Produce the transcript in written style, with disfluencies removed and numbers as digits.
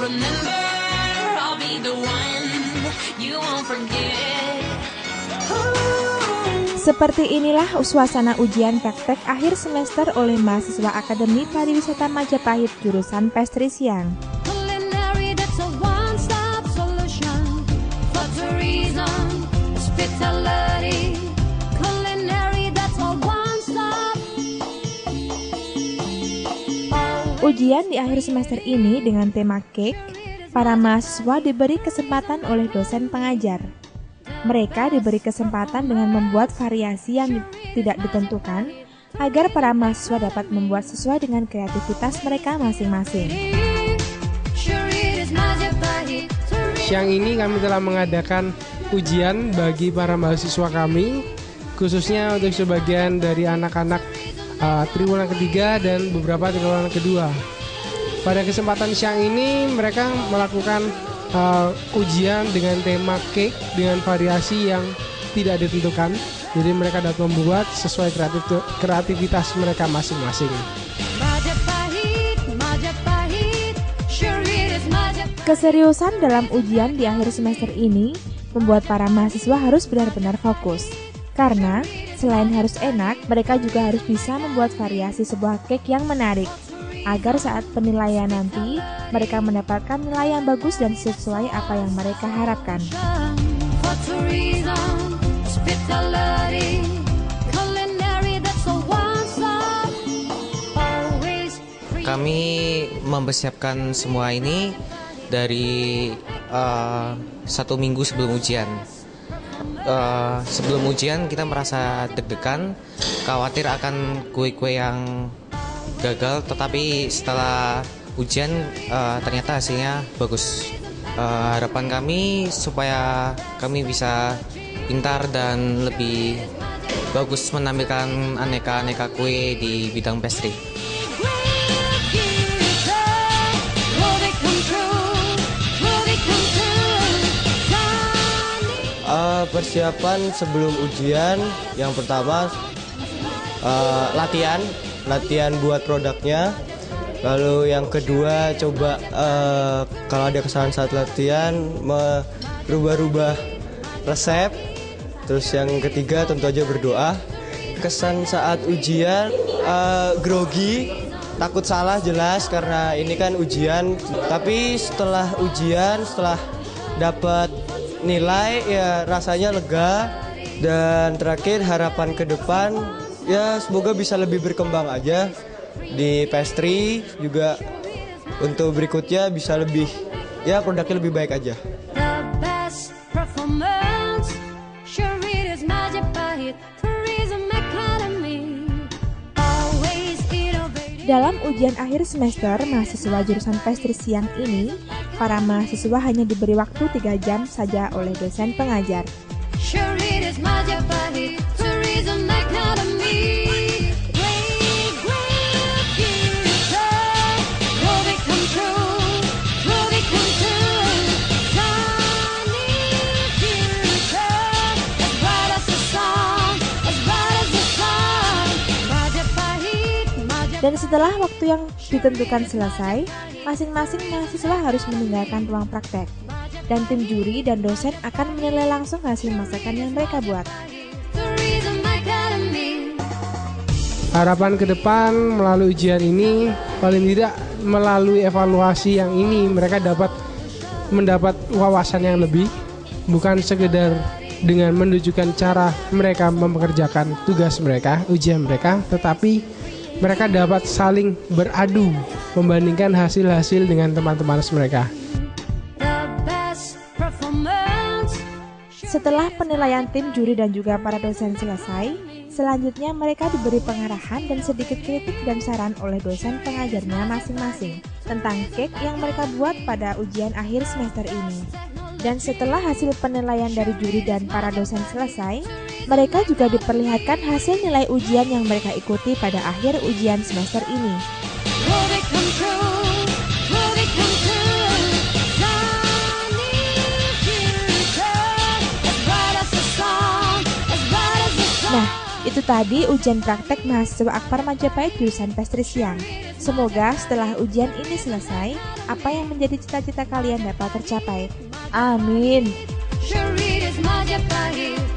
remember, I'll be the one you won't forget. Seperti inilah suasana ujian praktek akhir semester oleh mahasiswa Akademi Pariwisata Majapahit jurusan Pastry Siang. Culinary, that's a one-stop solution for tourism, hospitality. Culinary, that's a one-stop. Ujian di akhir semester ini dengan tema cake, para mahasiswa diberi kesempatan oleh dosen pengajar. Mereka diberi kesempatan dengan membuat variasi yang tidak ditentukan agar para mahasiswa dapat membuat sesuai dengan kreativitas mereka masing-masing. Siang ini kami telah mengadakan ujian bagi para mahasiswa kami, khususnya untuk sebagian dari anak-anak triwulan ketiga dan beberapa triwulan kedua. Pada kesempatan siang ini mereka melakukan ujian dengan tema cake dengan variasi yang tidak ditentukan. Jadi mereka dapat membuat sesuai kreativitas mereka masing-masing. Keseriusan dalam ujian di akhir semester ini membuat para mahasiswa harus benar-benar fokus. Karena selain harus enak, mereka juga harus bisa membuat variasi sebuah cake yang menarik, agar saat penilaian nanti mereka mendapatkan nilai yang bagus dan sesuai apa yang mereka harapkan. Kami mempersiapkan semua ini dari 1 minggu sebelum ujian. Sebelum ujian kita merasa deg-degan, khawatir akan kue-kue yang gagal, tetapi setelah ujian ternyata hasilnya bagus. Harapan kami supaya kami bisa pintar dan lebih bagus menampilkan aneka-aneka kue di bidang pastry. Persiapan sebelum ujian yang pertama latihan buat produknya. Lalu yang kedua coba kalau ada kesalahan saat latihan merubah-rubah resep. Terus yang ketiga tentu aja berdoa. Kesan saat ujian grogi, takut salah jelas karena ini kan ujian. Tapi setelah ujian, setelah dapat nilai ya rasanya lega. Dan terakhir harapan ke depan ya semoga bisa lebih berkembang aja di pastry, juga untuk berikutnya bisa lebih ya produknya lebih baik aja. Dalam ujian akhir semester mahasiswa jurusan Pastry Siang ini, para mahasiswa hanya diberi waktu 3 jam saja oleh dosen pengajar. Dan setelah waktu yang ditentukan selesai, masing-masing mahasiswa harus meninggalkan ruang praktek. Dan tim juri dan dosen akan menilai langsung hasil masakan yang mereka buat. Harapan ke depan melalui ujian ini, paling tidak melalui evaluasi yang ini mereka dapat mendapat wawasan yang lebih, bukan sekedar dengan menunjukkan cara mereka mempekerjakan tugas mereka, ujian mereka, tetapi mereka dapat saling beradu membandingkan hasil-hasil dengan teman-teman mereka. Setelah penilaian tim juri dan juga para dosen selesai, selanjutnya mereka diberi pengarahan dan sedikit kritik dan saran oleh dosen pengajarnya masing-masing tentang cake yang mereka buat pada ujian akhir semester ini. Dan setelah hasil penilaian dari juri dan para dosen selesai, mereka juga diperlihatkan hasil nilai ujian yang mereka ikuti pada akhir ujian semester ini. Nah, Itu tadi ujian praktek mahasiswa Akpar Majapahit jurusan pastry siang. Semoga setelah ujian ini selesai, apa yang menjadi cita-cita kalian dapat tercapai. Amin. Sure it is Majapahit.